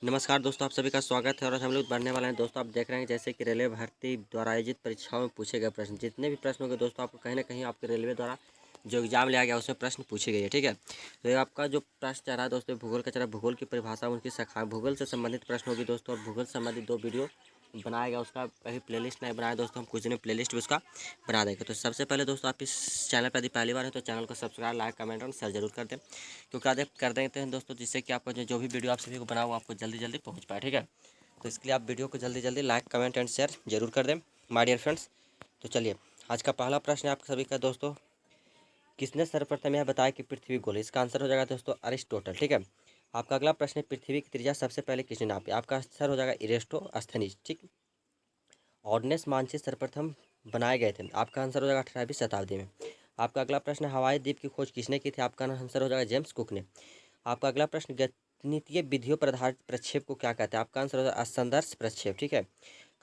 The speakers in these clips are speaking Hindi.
नमस्कार दोस्तों, आप सभी का स्वागत है। और आज हम लोग बढ़ने वाले हैं दोस्तों। आप देख रहे हैं जैसे कि रेलवे भर्ती द्वारा आयोजित परीक्षाओं में पूछे गए प्रश्न, जितने भी प्रश्न होंगे दोस्तों, आपको कहीं ना कहीं आपके रेलवे द्वारा जो एग्जाम लिया गया उसमें प्रश्न पूछे गए हैं। ठीक है, तो ये आपका जो प्रश्न चल रहा है दोस्तों, भूगोल का चल रहा है। भूगोल की परिभाषा, उनकी शाखा, भूगोल से संबंधित प्रश्न होगी दोस्तों। और भूगोल से संबंधित 2 वीडियो बनाया गया, उसका अभी प्लेलिस्ट नहीं बनाया दोस्तों, हम कुछ दिन प्लेलिस्ट भी उसका बना देंगे। तो सबसे पहले दोस्तों, आप इस चैनल पर यदि पहली बार है तो चैनल को सब्सक्राइब, लाइक, कमेंट और शेयर जरूर कर दें, क्योंकि आगे कर देते हैं दोस्तों, जिससे कि आपको जो भी वीडियो आप सभी को बनाओ आपको जल्दी जल्दी पहुँच पाए। ठीक है, तो इसके लिए आप वीडियो को जल्दी जल्दी लाइक, कमेंट एंड शेयर जरूर कर दें माय डियर फ्रेंड्स। तो चलिए, आज का पहला प्रश्न है आप सभी का दोस्तों, किसने सर्वप्रथम यह बताया कि पृथ्वी गोल है? इसका आंसर हो जाएगा दोस्तों अरिस्टोटल। ठीक है, आपका अगला प्रश्न है, पृथ्वी की त्रिज्या सबसे पहले किसने नापी? आपका आंसर हो जाएगा इरेस्टोस्थनीज। ठीक, ऑर्डिनेंस मानचित्र सर्वप्रथम बनाए गए थे? आपका आंसर हो जाएगा 18वीं शताब्दी में। आपका अगला प्रश्न है, हवाई द्वीप की खोज किसने की थी? आपका आंसर हो जाएगा जेम्स कुक ने। आपका अगला प्रश्न, गणितीय विधियों पर आधारित प्रक्षेप को क्या कहते हैं? आपका आंसर हो जाएगा असंदर्श प्रक्षेप। ठीक है,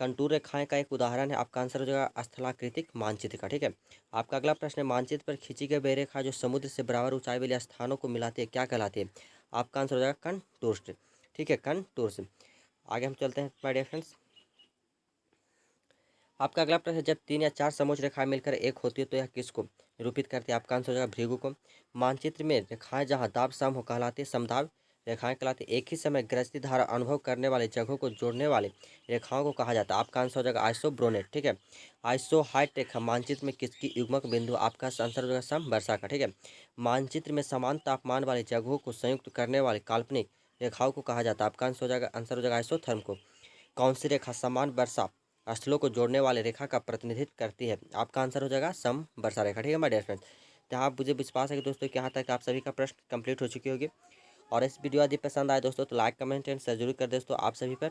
कंटूर रेखाएं का एक उदाहरण है? आपका आंसर हो जाएगा स्थलाकृतिक मानचित्र का। ठीक है, आपका अगला प्रश्न है, मानचित्र पर खींची गई वह रेखा जो समुद्र से बराबर ऊंचाई वाले स्थानों को मिलाती है क्या कहलाती है? आपका आंसर हो जाएगा कंटूर्स। ठीक है, कंटूर्स। आगे हम चलते हैं माय डियर फ्रेंड्स। आपका अगला प्रश्न है, जब 3 या 4 समोच्च रेखाएं मिलकर एक होती है तो यह किसको निरूपित करती है? आपका आंसर हो जाएगा भृगु को। मानचित्र में रेखाएं जहां दाब सम हो कहलाती है समदाब रेखाएं कहलाती है। एक ही समय गृहस्थी धारा अनुभव करने वाले जगहों को जोड़ने वाली रेखाओं को कहा जाता है? आपका आंसर हो जाएगा आइसोब्रोनेट। ठीक है, आइसोहाइट रेखा मानचित्र में किसकी युग्मक बिंदु? आपका आंसर हो जाएगा सम वर्षा का। ठीक है, मानचित्र में समान तापमान वाली जगहों को संयुक्त करने वाली काल्पनिक रेखाओं को कहा जाता है? आपका आंसर हो जाएगा आइसोथर्म को। कौन सी रेखा समान वर्षा स्थलों को जोड़ने वाले रेखा का प्रतिनिधित्व करती है? आपका आंसर हो जाएगा सम वर्षा रेखा। ठीक है माय डियर फ्रेंड्स, तो यहाँ मुझे विश्वास है कि दोस्तों कि यहाँ तक आप सभी का प्रश्न कंप्लीट हो चुकी होगी। और इस वीडियो यदि पसंद आए दोस्तों तो लाइक, कमेंट एंड शेयर जरूर कर दोस्तों आप सभी पर।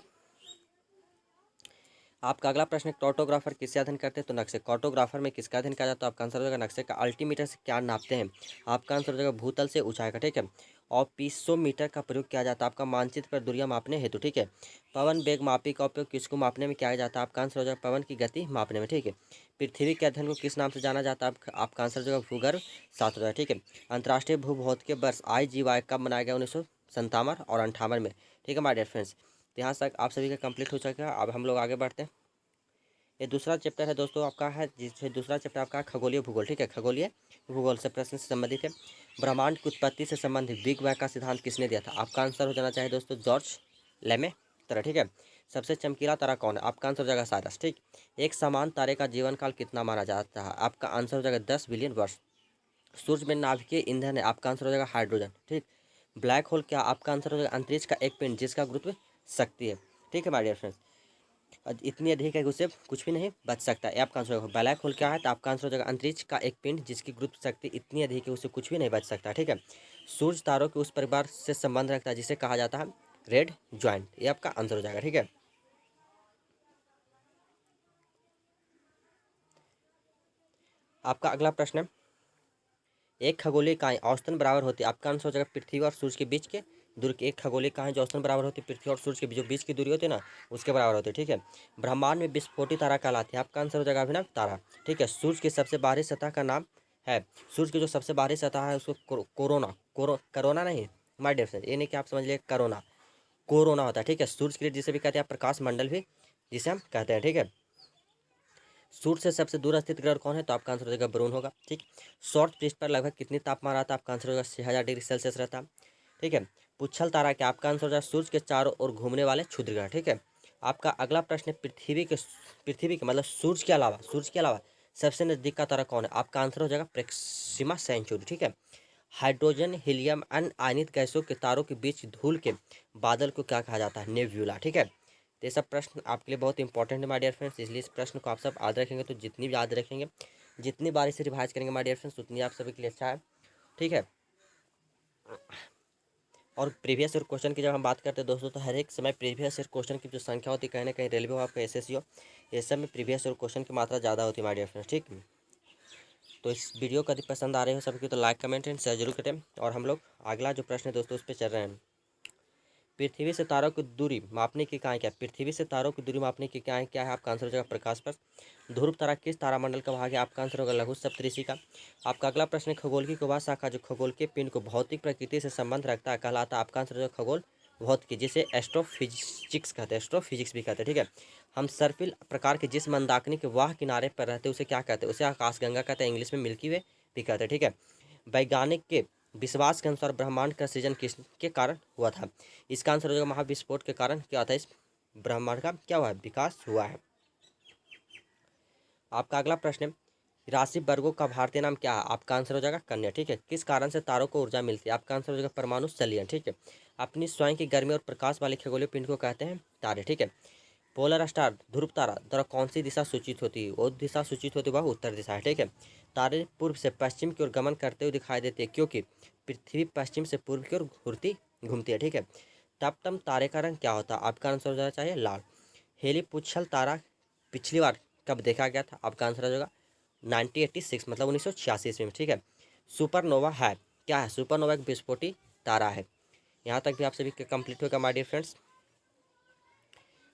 आपका अगला प्रश्न, कार्टोग्राफर किससे अध्ययन करते हैं? तो नक्शे। कार्टोग्राफर में किसका अध्ययन किया जाता है? आपका आंसर हो जाएगा नक्शे का। अल्टीमीटर से क्या नापते हैं? आपका आंसर हो जाएगा भूतल से ऊंचाई का। ठीक है, और पीसोमीटर का प्रयोग किया जाता है आपका मानचित्र पर दूरियां मापने हेतु। ठीक है, पवन वेग मापी का उपयोग किसको मापने में किया जाता है? आपका आंसर हो जाएगा पवन की गति मापने में। ठीक है, पृथ्वी के अध्ययन को किस नाम से जाना जाता है? आपका आंसर हो जाएगा भूगर्भ शास्त्र। ठीक है, अंतर्राष्ट्रीय भूभौतिकीय वर्ष IGY कब मनाया गया? 1957 और 58 में। ठीक है माय डियर फ्रेंड्स, तो यहाँ तक आप सभी का कंप्लीट हो चुका है। अब हम लोग आगे बढ़ते हैं। ये दूसरा चैप्टर है दोस्तों आपका, है जिससे दूसरा चैप्टर आपका खगोलीय भूगोल। ठीक है, खगोलीय भूगोल से प्रश्न से संबंधित है। ब्रह्मांड की उत्पत्ति से संबंधित बिग बैंग का सिद्धांत किसने दिया था? आपका आंसर हो जाना चाहिए दोस्तों जॉर्ज लेमे तरह। ठीक है, सबसे चमकीला तारा कौन है? आपका आंसर हो जाएगा साइरस। ठीक, एक समान तारे का जीवन काल कितना माना जाता है? आपका आंसर हो जाएगा 10 बिलियन वर्ष। सूर्य में नाभिकीय ईंधन है? आपका आंसर हो जाएगा हाइड्रोजन। ठीक, ब्लैक होल क्या? आपका आंसर हो जाएगा अंतरिक्ष का एक पिंड जिसका गुरुत्व शक्ति है। ठीक है माय डियर फ्रेंड्स, इतनी अधिक है कि उससे कुछ भी नहीं बच सकता है। आपका आंसर होगा ब्लैक होल क्या है? तो आपका आंसर हो जाएगा अंतरिक्ष का एक पिंड जिसकी गुरुत्व शक्ति इतनी अधिक है उससे कुछ भी नहीं बच सकता। ठीक है, सूर्य तारों के उस परिवार से संबंध रखता है जिसे कहा जाता है रेड ज्वाइंट। ये आपका आंसर हो जाएगा। ठीक है, आपका अगला प्रश्न है, एक खगोलीय इकाई औसतन बराबर होती है? आपका आंसर हो जाएगा पृथ्वी और सूर्य के बीच के दूरी की। एक खगोलीय इकाई जो औसतन बराबर होती है पृथ्वी और सूर्य के जो बीच की दूरी होती है ना, उसके बराबर होती है। ठीक है, ब्रह्मांड में विस्फोटी तारा कहलाती है? आपका आंसर हो जाएगा अभिनव तारा। ठीक है, सूर्य की सबसे बाहरी सतह का नाम है? सूर्य की जो सबसे बाहरी सतह है उसको कोरोना नहीं माय डियर फ्रेंड, ये नहीं कि आप समझ लिए कोरोना, कोरोना होता है। ठीक है, सूर्य के लिए जिसे भी कहते हैं प्रकाश मंडल भी जिसे हम कहते हैं। ठीक है, सूर्य से सबसे दूर स्थित ग्रह कौन है? तो आपका आंसर हो जाएगा वरुण होगा। ठीक, सौर पृष्ठ पर लगभग कितनी तापमान आता है? आपका आंसर होगा 6000 डिग्री सेल्सियस रहता है। ठीक है, पुच्छल तारा क्या? आपका आंसर हो जाएगा सूर्य के चारों ओर घूमने वाले क्षुद्र ग्रह। ठीक है, आपका अगला प्रश्न है, पृथ्वी के मतलब सूर्य के अलावा सबसे नजदीक का तारा कौन है? आपका आंसर हो जाएगा प्रेक्सिमा सेंचुरी। ठीक है, हाइड्रोजन, हीलियम, अन्य आयनित गैसों के तारों के बीच धूल के बादल को क्या कहा जाता है? नेब्यूला। ठीक है, तो ये सब प्रश्न आपके लिए बहुत इंपॉर्टेंट है माय डियर फ्रेंड्स, इसलिए इस प्रश्न को आप सब याद रखेंगे। तो जितनी भी याद रखेंगे, जितनी बार इसे रिवाइज करेंगे माय डियर फ्रेंड्स, उतनी आप सभी के लिए अच्छा है। ठीक है, और प्रीवियस ईयर क्वेश्चन की जब हम बात करते हैं दोस्तों, तो हर एक समय प्रीवियस ईयर क्वेश्चन की जो संख्या होती है, कहीं ना कहीं रेलवे हो आपका SSC हो, ये सब में प्रीवियस ईयर क्वेश्चन की मात्रा ज़्यादा होती है माय डियर फ्रेंड्स। ठीक, तो इस वीडियो को यदि पसंद आ रहे हो सबकी तो लाइक, कमेंट एंड शेयर जरूर करें। और हम लोग अगला जो प्रश्न है दोस्तों उस पर चल रहे हैं। पृथ्वी से तारों की दूरी मापने की इकाई क्या है? पृथ्वी से तारों की दूरी मापने की इकाई क्या है? आपका आंसर हो जाएगा प्रकाश वर्ष। ध्रुव तारा किस तारामंडल का भाग है? आपका आंसर होगा लघु सप्तऋषि का। आपका अगला प्रश्न है, खगोल की वह शाखा जो खगोल के पिंड को भौतिक प्रकृति से संबंध रखता है कहलाता है? आपका आंसर हो जाएगा खगोल भौतिकी, जिसे एस्ट्रोफिजिक्स कहते हैं, एस्ट्रोफिजिक्स भी कहते हैं, ठीक है। हम सर्पिल प्रकार के जिस मंदाकिनी के वाह किनारे पर रहते हैं उसे क्या कहते हैं, उसे आकाशगंगा कहते हैं, इंग्लिश में मिल्की वे भी कहते हैं, ठीक है। वैज्ञानिक के विश्वास के अनुसार ब्रह्मांड का सृजन किसके कारण हुआ था, इसका आंसर हो जाएगा महाविस्फोट के कारण क्या था, इस ब्रह्मांड का क्या हुआ है, विकास हुआ है। आपका अगला प्रश्न है, राशि वर्गों का भारतीय नाम क्या है, आपका आंसर हो जाएगा कन्या, ठीक है। किस कारण से तारों को ऊर्जा मिलती है, आपका आंसर हो जाएगा परमाणु संलयन, ठीक है। अपनी स्वयं की गर्मी और प्रकाश वाले खगोलीय पिंड को कहते हैं तारे, ठीक है। पोलर स्टार ध्रुव तारा द्वारा कौन सी दिशा सूचित होती है, वो दिशा सूचित होती है वह उत्तर दिशा है, ठीक है। तारे पूर्व से पश्चिम की ओर गमन करते हुए दिखाई देते हैं क्योंकि पृथ्वी पश्चिम से पूर्व की ओर घूमती है, ठीक है। तपतम तारे का रंग क्या होता है, आपका आंसर हो जाना चाहिए लाल। हेली पुच्छल तारा पिछली बार कब देखा गया था, आपका आंसर हो जाएगा 1986 मतलब 1986 ईस्वी में, ठीक है। सुपरनोवा है क्या है, सुपरनोवा एक विस्फोटी तारा है। यहाँ तक भी आप सभी कंप्लीट होगा माय डियर फ्रेंड्स।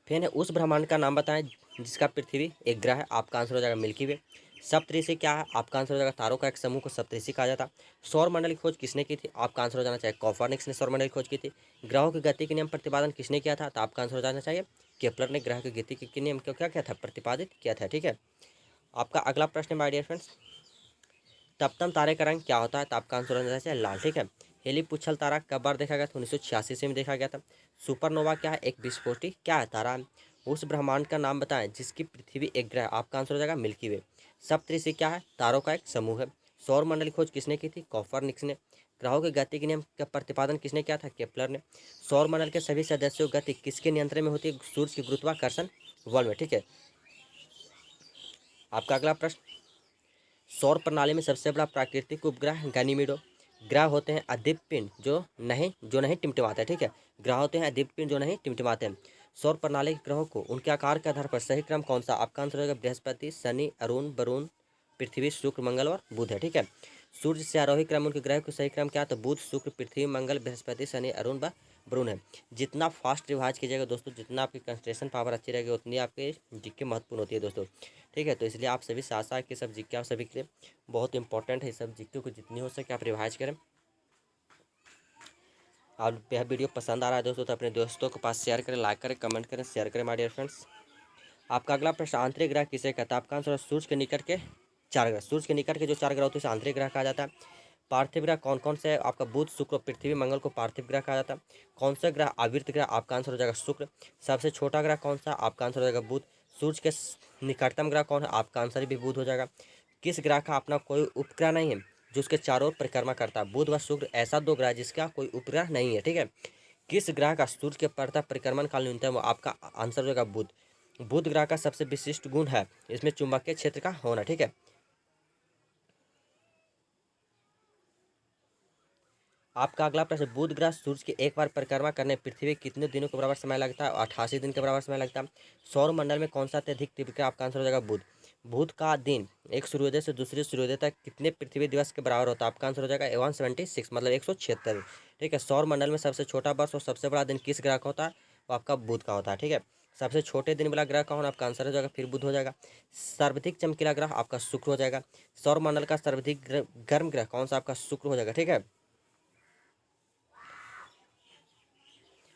फिर है उस ब्रह्मांड का नाम बताएं जिसका पृथ्वी एक ग्रह है, आपका आंसर हो जाएगा मिल्की वे। सप्तऋषि क्या है, आपका आंसर हो जाएगा तारों का एक समूह को सप्तऋषि कहा जाता है। सौर मंडल की खोज किसने की थी, आपका आंसर हो जाना चाहिए कॉपरनिकस ने सौर मंडल की खोज की थी। ग्रहों की गति के नियम प्रतिपादन किसने किया था, तो आपका आंसर हो जाना चाहिए केपलर ने ग्रह की गति के नियम को क्या किया था, प्रतिपादित किया था, ठीक है। आपका अगला प्रश्न है माय डियर फ्रेंड्स, तपतम तारे का रंग क्या होता है, तो आपका आंसर हो जाना चाहिए लाल, ठीक है। हेली पुच्छल तारा कब बार देखा गया था, 1986 में देखा गया था। सुपरनोवा क्या है, एक विस्फोटी क्या है तारा है। उस ब्रह्मांड का नाम बताएं जिसकी पृथ्वी एक ग्रह, आपका आंसर हो जाएगा मिल्की वे। सप्तऋषि क्या है, तारों का एक समूह है। सौर मंडल की खोज किसने की थी, कॉपरनिकस ने। ग्रहों की गति के नियम का प्रतिपादन किसने किया था, केपलर ने। सौर मंडल के सभी सदस्यों की गति किसके नियंत्रण में होती है, सूर्य की गुरुत्वाकर्षण बल में, ठीक है। आपका अगला प्रश्न, सौर प्रणाली में सबसे बड़ा प्राकृतिक उपग्रह गैनीमेड ग्रह होते हैं अदीप्त पिंड जो नहीं टिमटिमाते, ठीक है। ग्रह होते हैं अदीप्त पिंड जो नहीं टिमटिमाते हैं। सौर प्रणाली के ग्रहों को उनके आकार के आधार पर सही क्रम कौन सा, आपका आंसर होगा बृहस्पति, शनि, अरुण, वरुण, पृथ्वी, शुक्र, मंगल और बुध है, ठीक है। सूर्य से आरोही क्रम उनके ग्रह को सही क्रम क्या है, तो बुध, शुक्र, पृथ्वी, मंगल, बृहस्पति, शनि, अरुण व वरुण है। जितना फास्ट रिवाइज कीजिएगा दोस्तों, जितना आपकी कंसंट्रेशन पावर अच्छी रहेगी उतनी आपके जीके महत्वपूर्ण होती है दोस्तों, ठीक है। तो इसलिए आप सभी साथ साथ के सब जीके आप सभी के लिए बहुत इंपॉर्टेंट है, सब जीके को जितनी हो सके आप रिवाइज करें। आप यह वीडियो पसंद आ रहा है दोस्तों तो अपने दोस्तों के पास शेयर करें, लाइक करें, कमेंट करें, शेयर करें माय डियर फ्रेंड्स। आपका अगला प्रश्न, आंतरिक ग्रह किसे कहता है, आपका आंसर सूर्य के निकट के चार ग्रह, सूर्य के निकट के जो चार ग्रह होते हैं उसे आंतरिक ग्रह कहा जाता है। पार्थिव ग्रह कौन कौन से है, आपका बुध, शुक्र, पृथ्वी, मंगल को पार्थिव ग्रह कहा जाता है। कौन सा ग्रह आवर्त ग्रह, आपका आंसर हो जाएगा शुक्र। सबसे छोटा ग्रह कौन सा, आपका आंसर हो जाएगा बुध। सूर्य के निकटतम ग्रह कौन है, आपका आंसर भी बुध हो जाएगा। किस ग्रह का अपना कोई उपग्रह नहीं है जो उसके चारों ओर परिक्रमा करता है, बुध व शुक्र ऐसा दो ग्रह जिसका कोई उपग्रह नहीं है, ठीक है। किस ग्रह का सूर्य के परितः परिक्रमण काल न्यूनतम, आपका आंसर हो जाएगा बुध। बुध ग्रह का सबसे विशिष्ट गुण है इसमें चुंबकीय क्षेत्र का होना, ठीक है। आपका अगला प्रश्न, बुध ग्रह सूर्य की एक बार परिक्रमा करने पृथ्वी कितने दिनों के बराबर समय लगता है, 88 दिन के बराबर समय लगता है। सौर मंडल में कौन सा अत्यधिक तीव्र है, आपका आंसर हो जाएगा बुध। बुध का दिन एक सूर्योदय से दूसरे सूर्योदय तक कितने पृथ्वी दिवस के बराबर होता है, आपका आंसर हो जाएगा 176 मतलब 176, ठीक है। सौर मंडल में सबसे छोटा वर्ष और सबसे बड़ा दिन किस ग्रह का होता है, वो आपका बुध का होता है, ठीक है। सबसे छोटे दिन वाला ग्रह कौन, आपका आंसर हो जाएगा फिर बुध हो जाएगा। सर्वाधिक चमकीला ग्रह आपका शुक्र हो जाएगा। सौर मंडल का सर्वाधिक गर्म ग्रह कौन सा, आपका शुक्र हो जाएगा, ठीक है।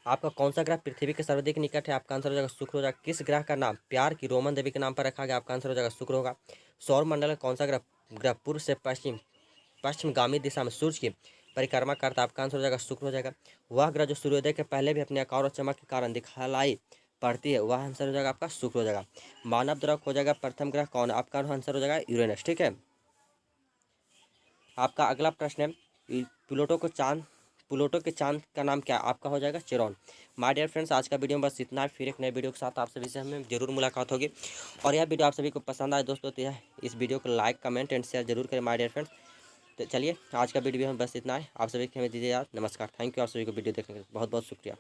आपका कौन सा ग्रह पृथ्वी के सर्वाधिक निकट है, आपका आंसर हो जाएगा शुक्र हो जाएगा। किस ग्रह का नाम प्यार की रोमन देवी के नाम पर रखा गया, आपका आंसर हो जाएगा शुक्र होगा। सौर मंडल का कौन सा ग्रह ग्रह पूर्व से पश्चिमगामी दिशा में सूर्य की परिक्रमा करता है, आपका आंसर हो जाएगा शुक्र हो जाएगा। वह ग्रह जो सूर्योदय के पहले भी अपने आकार और चमक के कारण दिखलाई पड़ती है, वह आंसर हो जाएगा आपका शुक्र हो जाएगा। मानव द्वारा खोजा गया प्रथम ग्रह कौन है, आपका आंसर हो जाएगा यूरेनस, ठीक है। आपका अगला प्रश्न है, प्लूटो के चांद का नाम क्या है, आपका हो जाएगा चेरॉन। माय डियर फ्रेंड्स, आज का वीडियो में बस इतना है, फिर एक नए वीडियो के साथ आप सभी से हमें जरूर मुलाकात होगी। और यह वीडियो आप सभी को पसंद आए दोस्तों तो यह इस वीडियो को लाइक, कमेंट एंड शेयर जरूर करें माय डियर फ्रेंड्स। तो चलिए आज का वीडियो में बस इतना है, आप सभी को हमें दीजिए यार नमस्कार, थैंक यू आप सभी को वीडियो देखने के लिए बहुत बहुत शुक्रिया।